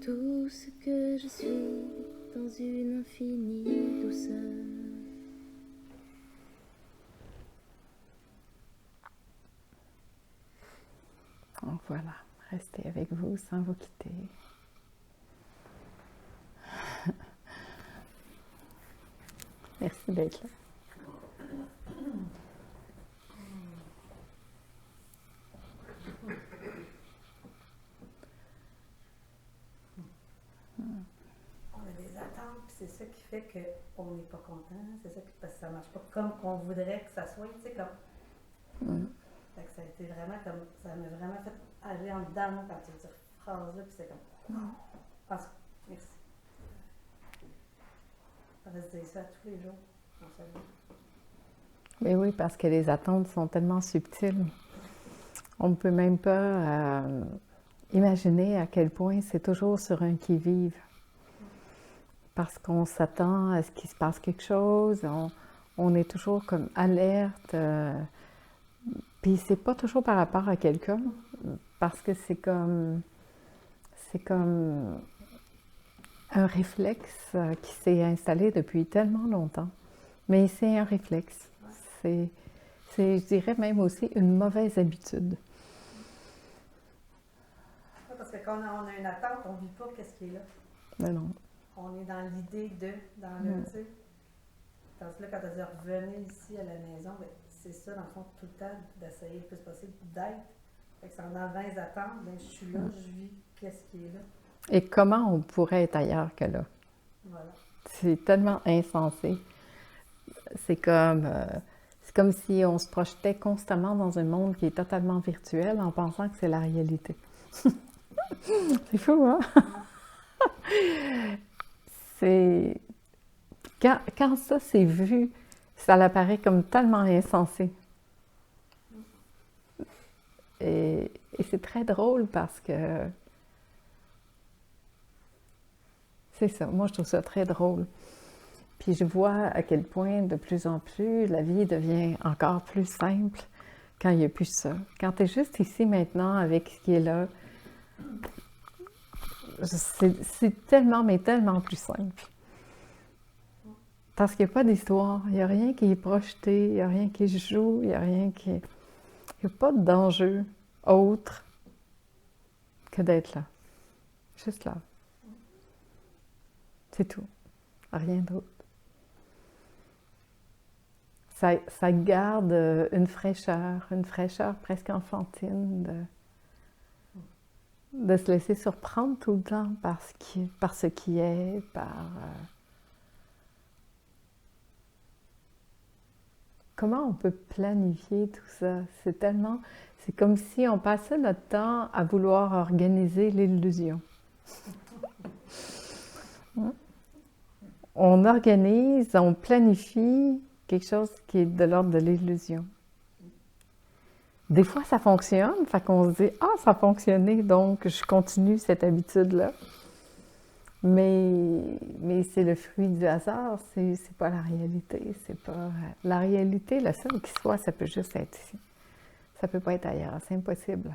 tout ce que je suis dans une infinie douceur. Donc voilà, restez avec vous sans vous quitter. Merci d'être là. On a des attentes, puis c'est ça qui fait qu'on n'est pas content, c'est ça parce que ça marche pas comme qu'on voudrait que ça soit, tu sais, comme. Fait que ça a été vraiment comme, ça m'a vraiment fait aller en dedans, moi, quand tu dis cette phrase-là, puis c'est comme, merci. On va se dire ça tous les jours, dans sa vie. Mais oui, parce que les attentes sont tellement subtiles. On ne peut même pas imaginer à quel point c'est toujours sur un qui-vive. Parce qu'on s'attend à ce qu'il se passe quelque chose, on est toujours comme alerte. Puis c'est pas toujours par rapport à quelqu'un, parce que c'est comme un réflexe qui s'est installé depuis tellement longtemps. Mais c'est un réflexe. C'est, je dirais même aussi une mauvaise habitude. Parce que quand on a une attente, on ne vit pas qu'est-ce qui est là. Mais non. On est dans l'idée de, dans le, tu sais. Tandis que là, quand tu as dit revenez ici à la maison, ben, c'est ça, dans le fond, tout le temps, d'essayer le plus possible d'être. Fait que c'est en enlevant les attentes, ben, je suis là, je vis qu'est-ce qui est là. Et comment on pourrait être ailleurs que là? Voilà. C'est tellement insensé. C'est comme si on se projetait constamment dans un monde qui est totalement virtuel en pensant que c'est la réalité. C'est fou, hein? C'est... Quand ça c'est vu, ça apparaît comme tellement insensé. Et c'est très drôle parce que... C'est ça, moi je trouve ça très drôle. Puis je vois à quel point de plus en plus la vie devient encore plus simple quand il n'y a plus ça. Quand tu es juste ici maintenant avec ce qui est là, c'est tellement, mais tellement plus simple. Parce qu'il n'y a pas d'histoire, il n'y a rien qui est projeté, il n'y a rien qui se joue, il n'y a rien qui... Il n'y a pas d'enjeu autre que d'être là. Juste là. C'est tout. Rien d'autre. Ça garde une fraîcheur presque enfantine de se laisser surprendre tout le temps par ce qui est, Comment on peut planifier tout ça? C'est comme si on passait notre temps à vouloir organiser l'illusion. On organise, on planifie quelque chose qui est de l'ordre de l'illusion. Des fois, ça fonctionne, fait qu'on se dit « Ah, ça a fonctionné, donc je continue cette habitude-là. » Mais c'est le fruit du hasard, c'est pas la réalité. C'est pas... La réalité, la seule qui soit, ça peut juste être ici. Ça peut pas être ailleurs, c'est impossible.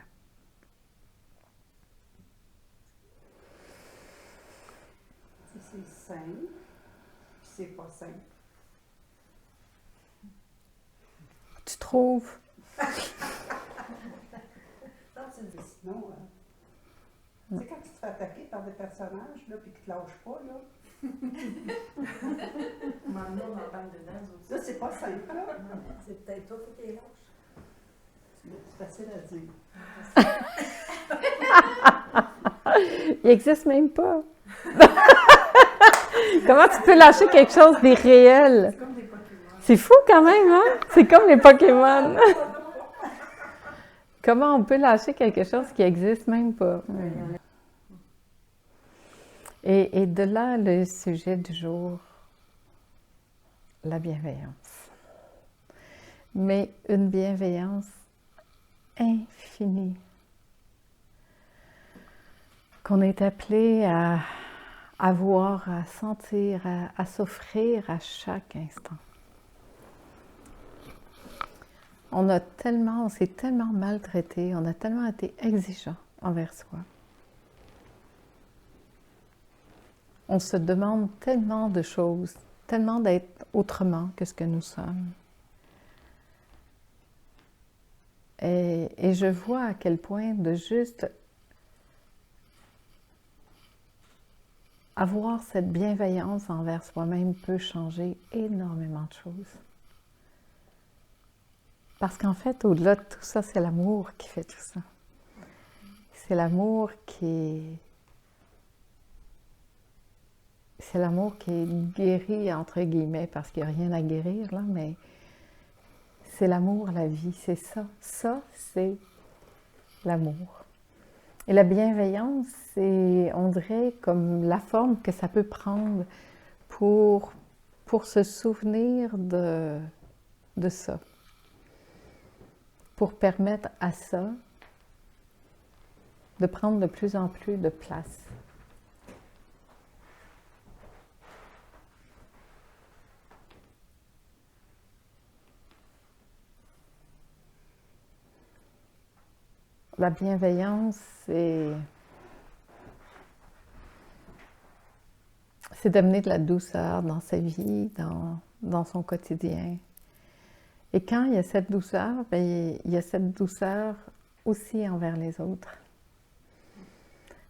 C'est simple, puis c'est pas simple. Tu trouves? Sinon, tu sais, quand tu te fais attaquer par des personnages, là, puis qu'ils te lâchent pas, là. Maintenant, on en parle dedans, aussi. Ça, c'est pas simple, là. C'est peut-être toi qui es lâche. C'est facile à dire. Il n'existe même pas. Comment tu peux lâcher quelque chose d'irréel? C'est comme des Pokémon. C'est fou quand même, hein? C'est comme les Pokémon. Comment on peut lâcher quelque chose qui n'existe même pas? Et de là, le sujet du jour, la bienveillance. Mais une bienveillance infinie, qu'on est appelé à voir, à sentir, à s'offrir à chaque instant. On s'est tellement maltraité, on a tellement été exigeant envers soi. on se demande tellement de choses, tellement d'être autrement que ce que nous sommes. Et je vois à quel point de juste avoir cette bienveillance envers soi-même peut changer énormément de choses. Parce qu'en fait, au-delà de tout ça, c'est l'amour qui fait tout ça. C'est l'amour qui guérit, entre guillemets, parce qu'il n'y a rien à guérir, là, mais c'est l'amour, la vie, c'est ça. Ça, c'est l'amour. Et la bienveillance, c'est, on dirait, comme la forme que ça peut prendre pour se souvenir de ça. Pour permettre à ça de prendre de plus en plus de place. La bienveillance, c'est d'amener de la douceur dans sa vie, dans son quotidien. Et quand il y a cette douceur, bien, il y a cette douceur aussi envers les autres.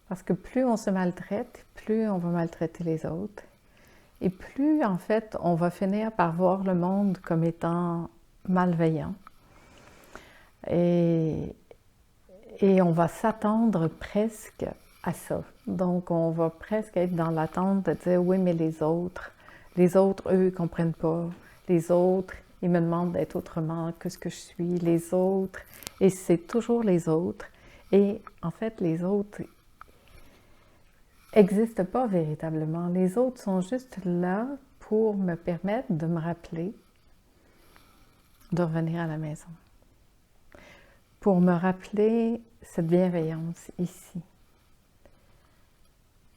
Parce que plus on se maltraite, plus on va maltraiter les autres. Et plus, en fait, on va finir par voir le monde comme étant malveillant. Et on va s'attendre presque à ça. Donc, on va presque être dans l'attente de dire « oui, mais les autres, eux, ils ne comprennent pas. Les autres, ils me demandent d'être autrement que ce que je suis. Les autres. » Et c'est toujours les autres. Et en fait, les autres n'existent pas véritablement. Les autres sont juste là pour me permettre de me rappeler de revenir à la maison. Pour me rappeler cette bienveillance ici.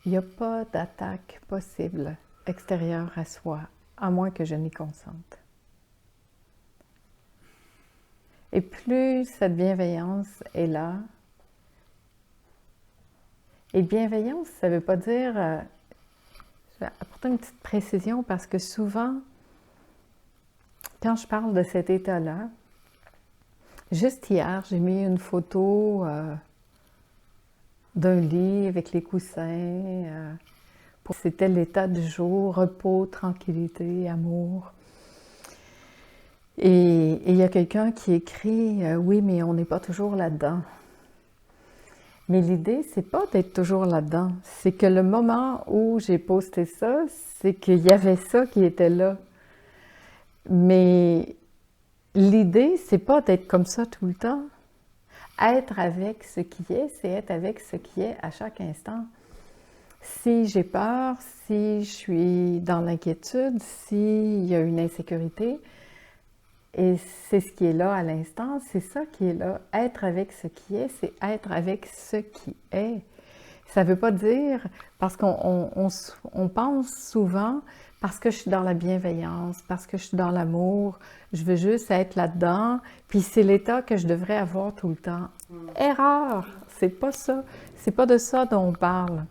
Il n'y a pas d'attaque possible extérieure à soi, à moins que je n'y consente. Et plus cette bienveillance est là, et bienveillance, ça ne veut pas dire... je vais apporter une petite précision parce que souvent, quand je parle de cet état-là, juste hier, j'ai mis une photo d'un lit avec les coussins. C'était l'état du jour, repos, tranquillité, amour. Et il y a quelqu'un qui écrit « oui, mais on n'est pas toujours là-dedans ». Mais l'idée, c'est pas d'être toujours là-dedans. C'est que le moment où j'ai posté ça, c'est qu'il y avait ça qui était là. Mais l'idée, c'est pas d'être comme ça tout le temps. Être avec ce qui est, c'est être avec ce qui est à chaque instant. Si j'ai peur, si je suis dans l'inquiétude, s'il y a une insécurité, et c'est ce qui est là à l'instant, c'est ça qui est là. Être avec ce qui est, c'est être avec ce qui est. Ça ne veut pas dire, parce qu'on pense souvent, parce que je suis dans la bienveillance, parce que je suis dans l'amour, je veux juste être là-dedans, puis c'est l'état que je devrais avoir tout le temps. Erreur! C'est pas ça. C'est pas de ça dont on parle.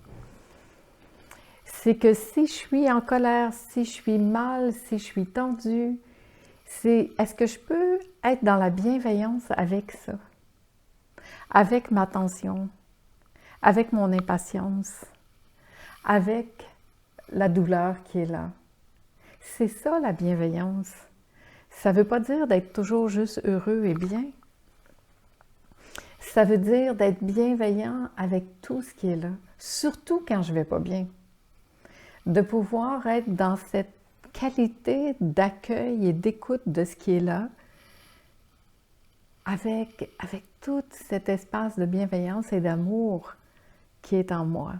C'est que si je suis en colère, si je suis mal, si je suis tendue, est-ce que je peux être dans la bienveillance avec ça? Avec ma tension, avec mon impatience, avec la douleur qui est là. C'est ça la bienveillance. Ça ne veut pas dire d'être toujours juste heureux et bien. Ça veut dire d'être bienveillant avec tout ce qui est là, surtout quand je ne vais pas bien. De pouvoir être dans cette qualité d'accueil et d'écoute de ce qui est là, avec tout cet espace de bienveillance et d'amour qui est en moi.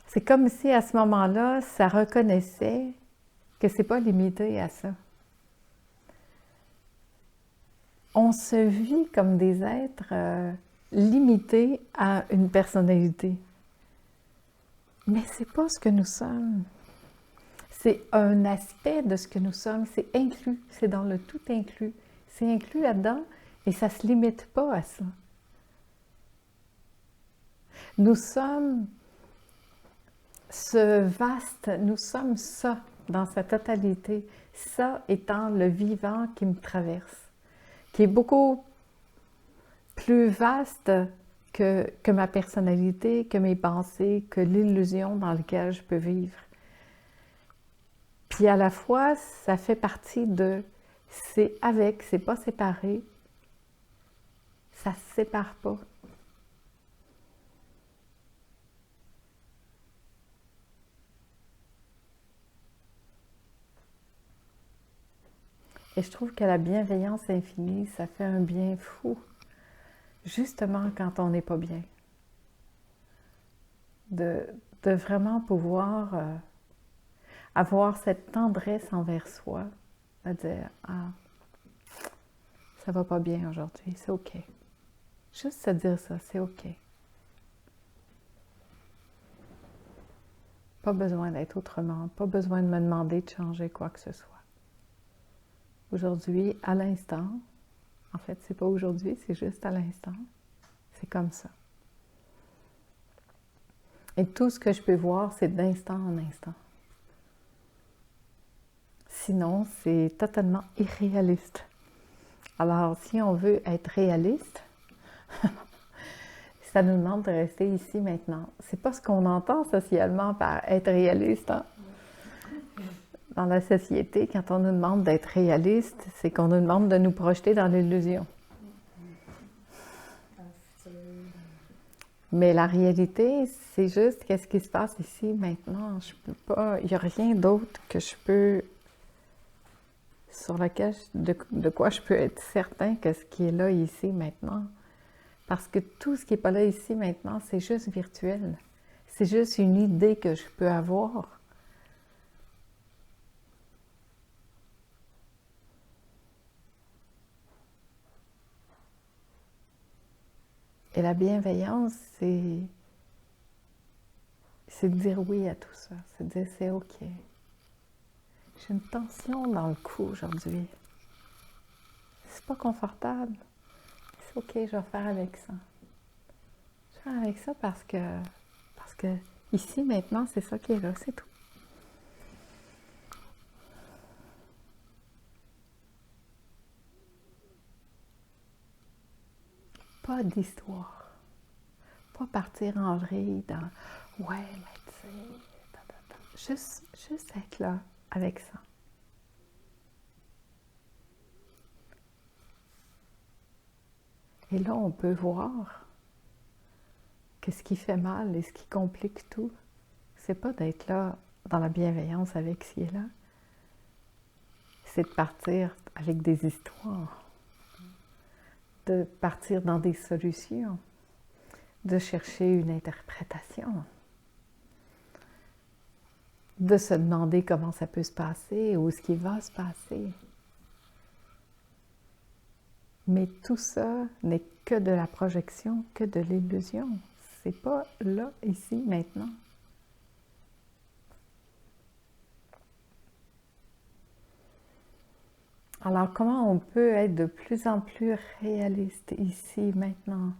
C'est comme si à ce moment-là, ça reconnaissait que ce n'est pas limité à ça. On se vit comme des êtres limités à une personnalité. Mais ce n'est pas ce que nous sommes. C'est un aspect de ce que nous sommes, c'est inclus, c'est dans le tout inclus. C'est inclus là-dedans et ça ne se limite pas à ça. Nous sommes ce vaste, nous sommes ça dans sa totalité, ça étant le vivant qui me traverse, qui est beaucoup plus vaste que ma personnalité, que mes pensées, que l'illusion dans laquelle je peux vivre. Puis à la fois, ça fait partie de, c'est avec, c'est pas séparé, ça se sépare pas. Et je trouve que la bienveillance infinie, ça fait un bien fou, justement quand on n'est pas bien. De vraiment pouvoir avoir cette tendresse envers soi, à dire « Ah, ça va pas bien aujourd'hui, c'est OK. » Juste se dire ça, c'est OK. Pas besoin d'être autrement, pas besoin de me demander de changer quoi que ce soit. Aujourd'hui, à l'instant, en fait, c'est pas aujourd'hui, c'est juste à l'instant, c'est comme ça. Et tout ce que je peux voir, c'est d'instant en instant. Sinon, c'est totalement irréaliste. Alors, si on veut être réaliste, ça nous demande de rester ici maintenant. C'est pas ce qu'on entend socialement par être réaliste. Hein? Dans la société, quand on nous demande d'être réaliste, c'est qu'on nous demande de nous projeter dans l'illusion. Mais la réalité, c'est juste qu'est-ce qui se passe ici maintenant. Je peux pas, il n'y a rien d'autre que je peux, sur lequel, de quoi je peux être certain que ce qui est là ici maintenant. Parce que tout ce qui n'est pas là ici maintenant, c'est juste virtuel. C'est juste une idée que je peux avoir. Et la bienveillance, c'est de dire oui à tout ça. C'est de dire c'est OK. J'ai une tension dans le cou aujourd'hui. C'est pas confortable. C'est OK, je vais faire avec ça. Je vais faire avec ça parce que ici, maintenant, c'est ça qui est là, c'est tout. Pas d'histoire. Pas partir en vrille dans « ouais, mais tu sais... » Juste être là avec ça. Et là, on peut voir que ce qui fait mal et ce qui complique tout, c'est pas d'être là dans la bienveillance avec ce qui est là, c'est de partir avec des histoires, de partir dans des solutions, de chercher une interprétation, de se demander comment ça peut se passer ou ce qui va se passer. Mais tout ça n'est que de la projection, que de l'illusion. C'est pas là, ici, maintenant. Alors, comment on peut être de plus en plus réaliste ici, maintenant,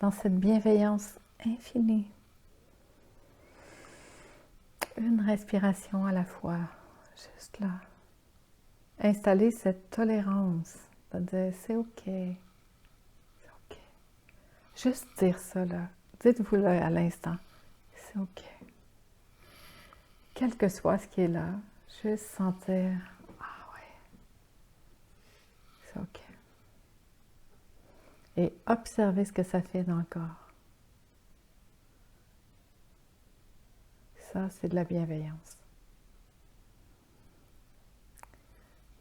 dans cette bienveillance infinie? Une respiration à la fois, juste là. Installer cette tolérance, de dire c'est OK, c'est OK. Juste dire ça là, dites-vous là à l'instant, c'est OK. Quel que soit ce qui est là, juste sentir, ah ouais, c'est OK. Et observer ce que ça fait dans le corps. Ça, c'est de la bienveillance.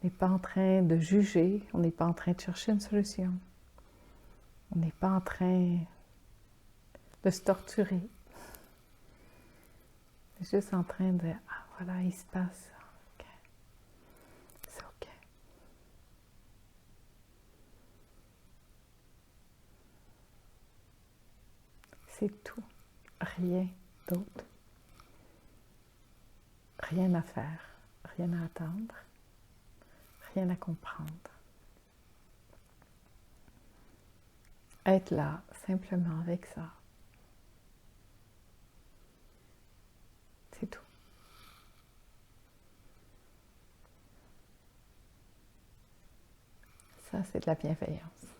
On n'est pas en train de juger, on n'est pas en train de chercher une solution. On n'est pas en train de se torturer. On est juste en train de, ah voilà, il se passe ça. Okay. C'est OK. C'est tout. Rien d'autre. Rien à faire, rien à attendre, rien à comprendre. Être là, simplement avec ça. Ça, c'est de la bienveillance.